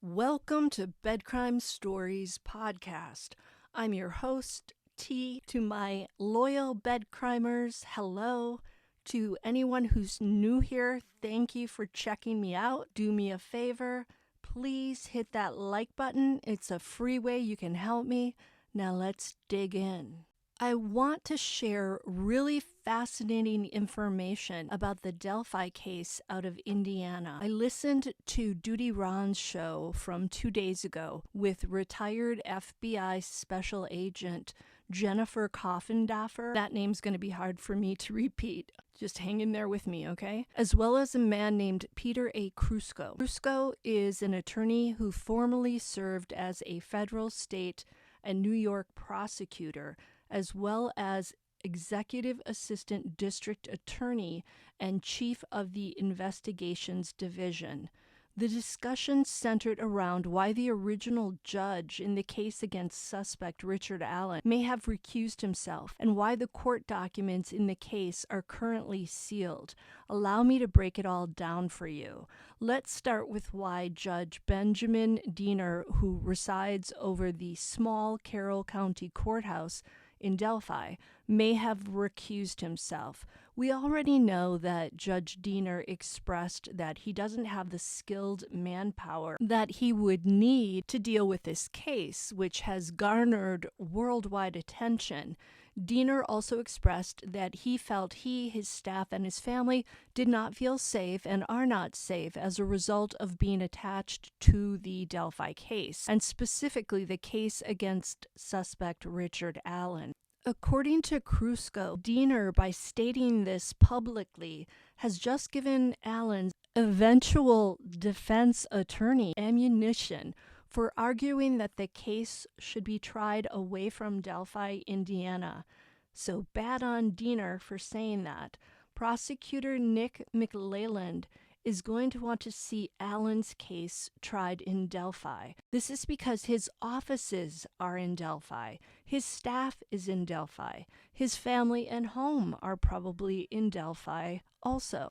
Welcome to Bedcrime Stories podcast. I'm your host, T. To my loyal bedcrimers, hello. To anyone who's new here, thank you for checking me out. Do me a favor, please hit that like button. It's a free way you can help me. Now let's dig in. I want to share really fascinating information about the Delphi case out of Indiana. I listened to Duty Ron's show from 2 days ago with retired FBI Special Agent Jenniffer Coffindaffer. That name's going to be hard for me to repeat. Just hang in there with me, okay? As well as a man named Peter A. Crusco. Crusco is an attorney who formerly served as a federal, state, and New York prosecutor, as well as Executive Assistant District Attorney and Chief of the Investigations Division. The discussion centered around why the original judge in the case against suspect Richard Allen may have recused himself and why the court documents in the case are currently sealed. Allow me to break it all down for you. Let's start with why Judge Benjamin Diener, who resides over the small Carroll County Courthouse in Delphi, may have recused himself. We already know that Judge Diener expressed that he doesn't have the skilled manpower that he would need to deal with this case, which has garnered worldwide attention. Diener also expressed that he felt he, his staff, and his family did not feel safe and are not safe as a result of being attached to the Delphi case, and specifically the case against suspect Richard Allen. According to Crusco, Diener, by stating this publicly, has just given Allen's eventual defense attorney ammunition for arguing that the case should be tried away from Delphi, Indiana. So bad on Diener for saying that. Prosecutor Nick McLeland is going to want to see Allen's case tried in Delphi. This is because his offices are in Delphi, his staff is in Delphi, his family and home are probably in Delphi also.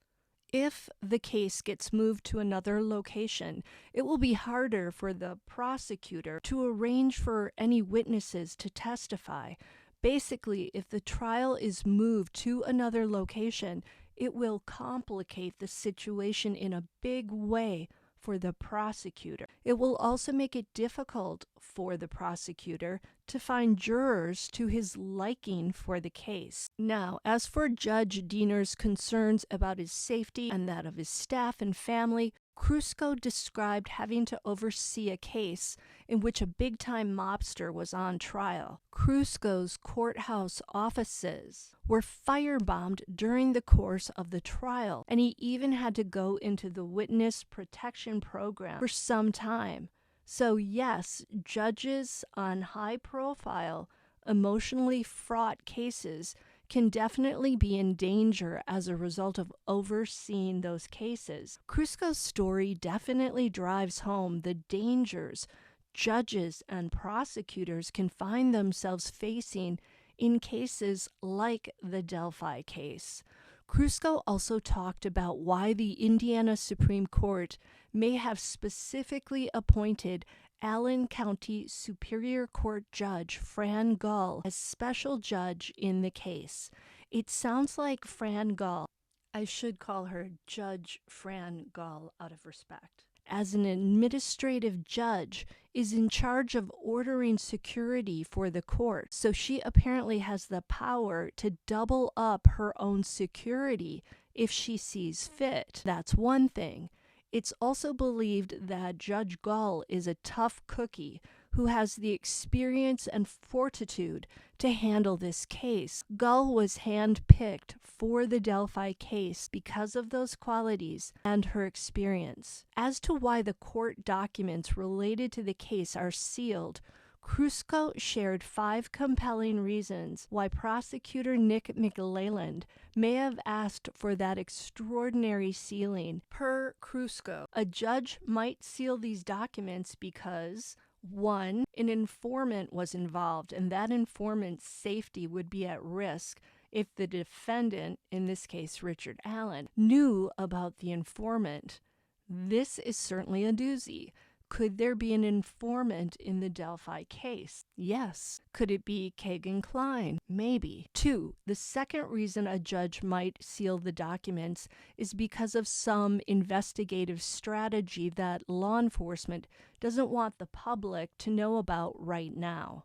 If the case gets moved to another location, it will be harder for the prosecutor to arrange for any witnesses to testify. Basically, if the trial is moved to another location, it will complicate the situation in a big way for the prosecutor. It will also make it difficult for the prosecutor to find jurors to his liking for the case. Now, as for Judge Diener's concerns about his safety and that of his staff and family, Crusco described having to oversee a case in which a big-time mobster was on trial. Crusco's courthouse offices were firebombed during the course of the trial, and he even had to go into the witness protection program for some time. So yes, judges on high-profile, emotionally fraught cases can definitely be in danger as a result of overseeing those cases. Crusco's story definitely drives home the dangers judges and prosecutors can find themselves facing in cases like the Delphi case. Crusco also talked about why the Indiana Supreme Court may have specifically appointed Allen County Superior Court Judge Fran Gull as special judge in the case. It sounds like Fran Gull, I should call her Judge Fran Gull out of respect, as an administrative judge is in charge of ordering security for the court. So she apparently has the power to double up her own security if she sees fit. That's one thing. It's also believed that Judge Gull is a tough cookie who has the experience and fortitude to handle this case. Gull was handpicked for the Delphi case because of those qualities and her experience. As to why the court documents related to the case are sealed, Crusco shared 5 compelling reasons why prosecutor Nick McLeland may have asked for that extraordinary sealing. Per Crusco, a judge might seal these documents because 1, an informant was involved, and that informant's safety would be at risk if the defendant, in this case Richard Allen, knew about the informant. This is certainly a doozy. Could there be an informant in the Delphi case? Yes. Could it be Kagan Klein? Maybe. 2. The second reason a judge might seal the documents is because of some investigative strategy that law enforcement doesn't want the public to know about right now.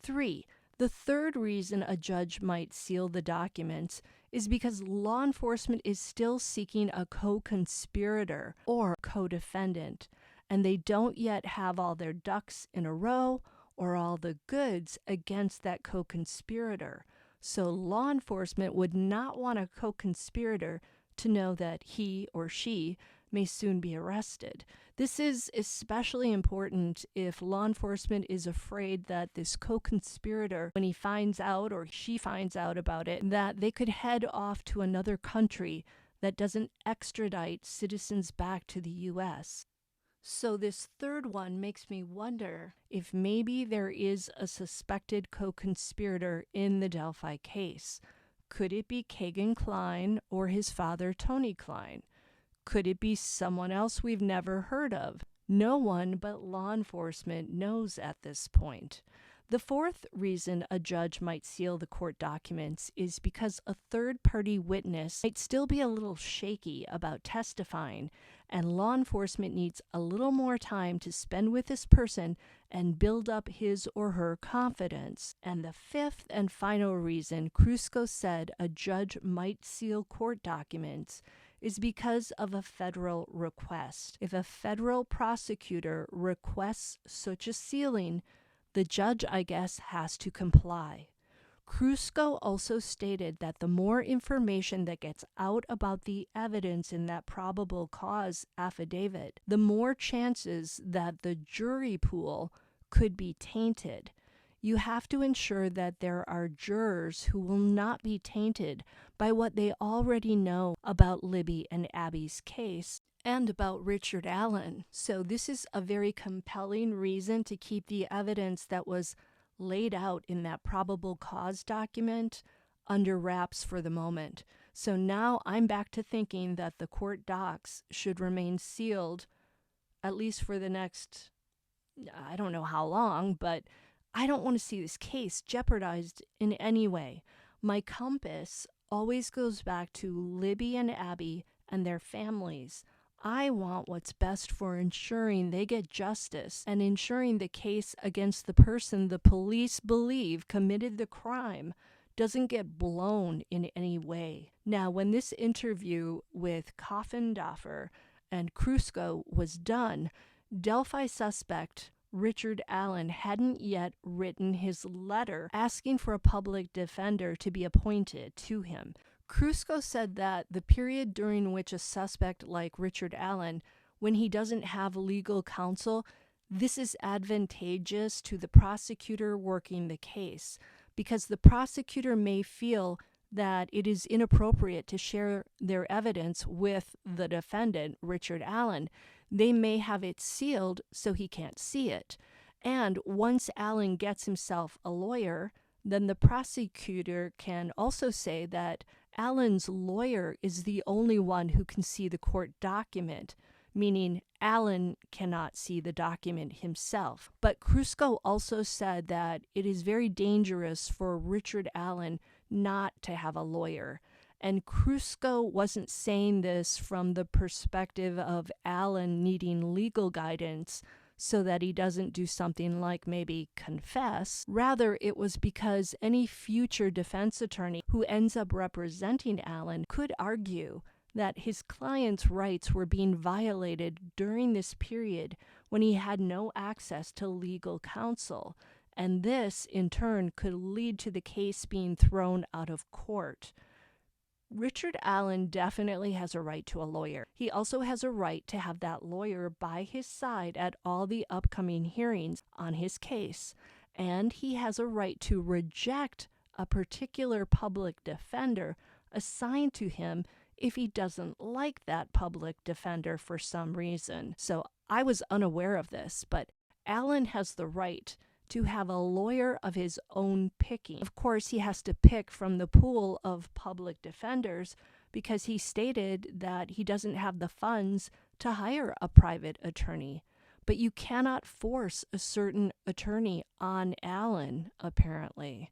3. The third reason a judge might seal the documents is because law enforcement is still seeking a co-conspirator or co-defendant, and they don't yet have all their ducks in a row or all the goods against that co-conspirator. So law enforcement would not want a co-conspirator to know that he or she may soon be arrested. This is especially important if law enforcement is afraid that this co-conspirator, when he finds out or she finds out about it, that they could head off to another country that doesn't extradite citizens back to the U.S. So this third one makes me wonder if maybe there is a suspected co-conspirator in the Delphi case. Could it be Kagan Klein or his father, Tony Klein? Could it be someone else we've never heard of? No one but law enforcement knows at this point. The fourth reason a judge might seal the court documents is because a third-party witness might still be a little shaky about testifying, and law enforcement needs a little more time to spend with this person and build up his or her confidence. And the fifth and final reason Crusco said a judge might seal court documents is because of a federal request. If a federal prosecutor requests such a sealing, the judge, I guess, has to comply. Crusco also stated that the more information that gets out about the evidence in that probable cause affidavit, the more chances that the jury pool could be tainted. You have to ensure that there are jurors who will not be tainted by what they already know about Libby and Abby's case and about Richard Allen. So this is a very compelling reason to keep the evidence that was laid out in that probable cause document under wraps for the moment. So now I'm back to thinking that the court docs should remain sealed, at least for the next, I don't know how long, but I don't want to see this case jeopardized in any way. My compass always goes back to Libby and Abby and their families. I want what's best for ensuring they get justice and ensuring the case against the person the police believe committed the crime doesn't get blown in any way. Now, when this interview with Coffindaffer and Crusco was done, Delphi suspect Richard Allen hadn't yet written his letter asking for a public defender to be appointed to him. Crusco said that the period during which a suspect like Richard Allen, when he doesn't have legal counsel, this is advantageous to the prosecutor working the case, because the prosecutor may feel that it is inappropriate to share their evidence with the defendant, Richard Allen. They may have it sealed so he can't see it. And once Allen gets himself a lawyer, then the prosecutor can also say that Allen's lawyer is the only one who can see the court document, meaning Allen cannot see the document himself. But Crusco also said that it is very dangerous for Richard Allen not to have a lawyer. And Crusco wasn't saying this from the perspective of Allen needing legal guidance so that he doesn't do something like maybe confess. Rather, it was because any future defense attorney who ends up representing Allen could argue that his client's rights were being violated during this period when he had no access to legal counsel. And this, in turn, could lead to the case being thrown out of court. Richard Allen definitely has a right to a lawyer. He also has a right to have that lawyer by his side at all the upcoming hearings on his case. And he has a right to reject a particular public defender assigned to him if he doesn't like that public defender for some reason. So I was unaware of this, but Allen has the right to have a lawyer of his own picking. Of course, he has to pick from the pool of public defenders because he stated that he doesn't have the funds to hire a private attorney. but you cannot force a certain attorney on Allen, apparently.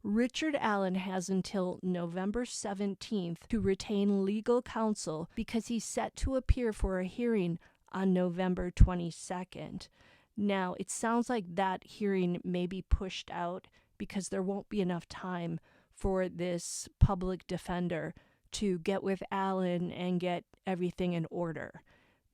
Richard Allen has until November 17th to retain legal counsel because he's set to appear for a hearing on November 22nd. Now, it sounds like that hearing may be pushed out because there won't be enough time for this public defender to get with Allen and get everything in order.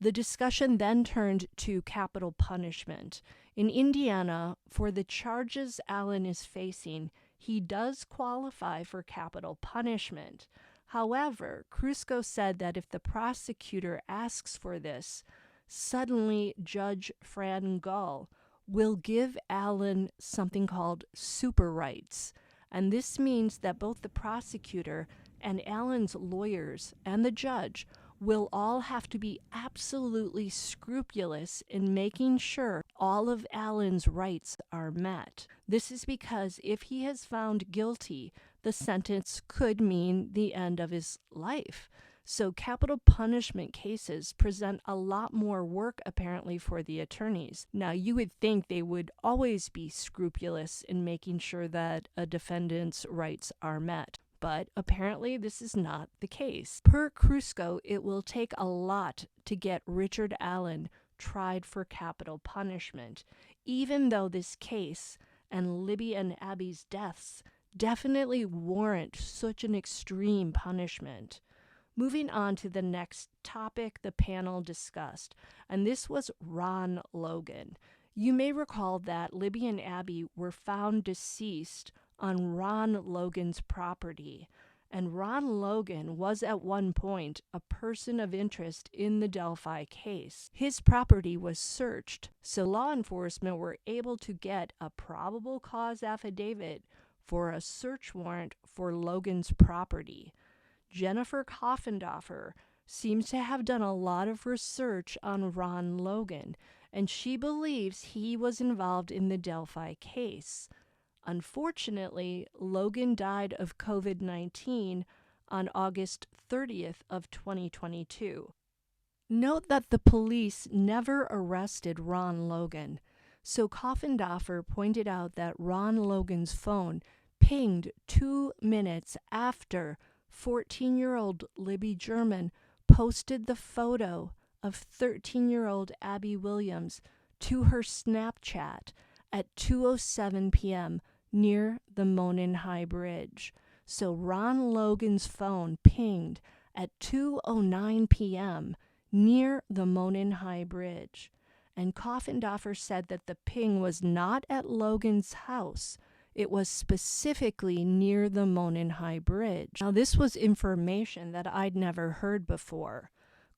The discussion then turned to capital punishment. In Indiana, for the charges Allen is facing, he does qualify for capital punishment. However, Crusco said that if the prosecutor asks for this, suddenly Judge Fran Gull will give Allen something called super rights. And this means that both the prosecutor and Allen's lawyers and the judge will all have to be absolutely scrupulous in making sure all of Allen's rights are met. This is because if he is found guilty, the sentence could mean the end of his life. So capital punishment cases present a lot more work, apparently, for the attorneys. Now, you would think they would always be scrupulous in making sure that a defendant's rights are met. But apparently this is not the case. Per Crusco, it will take a lot to get Richard Allen tried for capital punishment, even though this case and Libby and Abby's deaths definitely warrant such an extreme punishment. Moving on to the next topic the panel discussed, and this was Ron Logan. You may recall that Libby and Abby were found deceased on Ron Logan's property, and Ron Logan was at one point a person of interest in the Delphi case. His property was searched, so law enforcement were able to get a probable cause affidavit for a search warrant for Logan's property. Jenniffer Coffindaffer seems to have done a lot of research on Ron Logan, and she believes he was involved in the Delphi case. Unfortunately, Logan died of COVID-19 on August 30th of 2022. Note that the police never arrested Ron Logan, so Coffindaffer pointed out that Ron Logan's phone pinged 2 minutes after 14-year-old Libby German posted the photo of 13-year-old Abby Williams to her Snapchat at 2:07 p.m. near the Monon High Bridge. So Ron Logan's phone pinged at 2:09 p.m. near the Monon High Bridge. And Coffindaffer said that the ping was not at Logan's house. It was specifically near the Monon High Bridge. Now, this was information that I'd never heard before.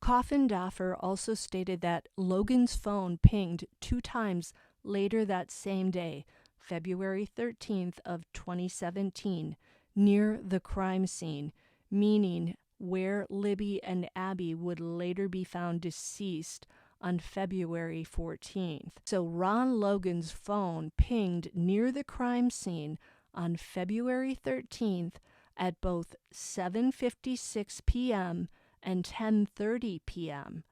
Coffindaffer also stated that Logan's phone pinged 2 times later that same day, February 13th of 2017, near the crime scene, meaning where Libby and Abby would later be found deceased on February 14th. So Ron Logan's phone pinged near the crime scene on February 13th at both 7:56 p.m. and 10:30 p.m.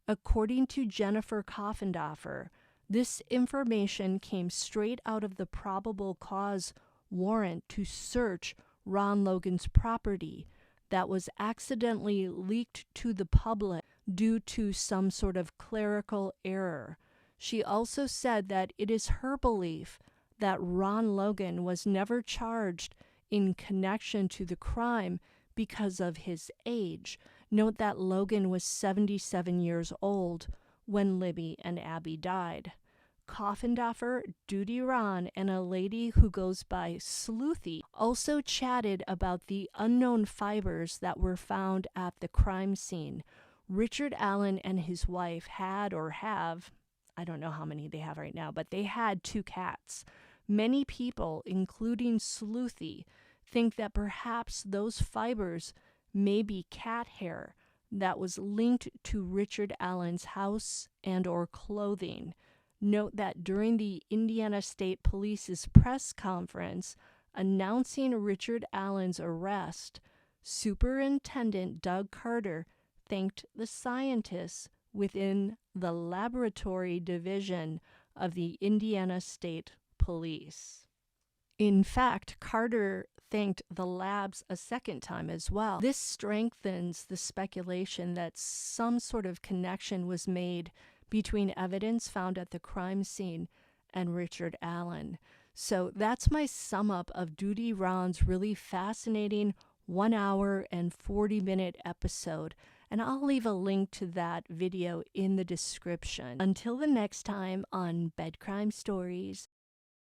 According to Jenniffer Coffindaffer, this information came straight out of the probable cause warrant to search Ron Logan's property that was accidentally leaked to the public due to some sort of clerical error. She also said that it is her belief that Ron Logan was never charged in connection to the crime because of his age. Note that Logan was 77 years old when Libby and Abby died. Coffindaffer, Duty Ron, and a lady who goes by Sleuthy also chatted about the unknown fibers that were found at the crime scene. Richard Allen and his wife had or have, I don't know how many they have right now, but they had 2 cats. Many people, including Sleuthy, think that perhaps those fibers may be cat hair that was linked to Richard Allen's house and or clothing. Note that during the Indiana State Police's press conference announcing Richard Allen's arrest, Superintendent Doug Carter thanked the scientists within the laboratory division of the Indiana State Police. In fact, Carter thanked the labs a second time as well. This strengthens the speculation that some sort of connection was made between evidence found at the crime scene and Richard Allen. So that's my sum up of Duty Ron's really fascinating 1 hour and 40-minute episode, and I'll leave a link to that video in the description. Until the next time on Bed Crime Stories,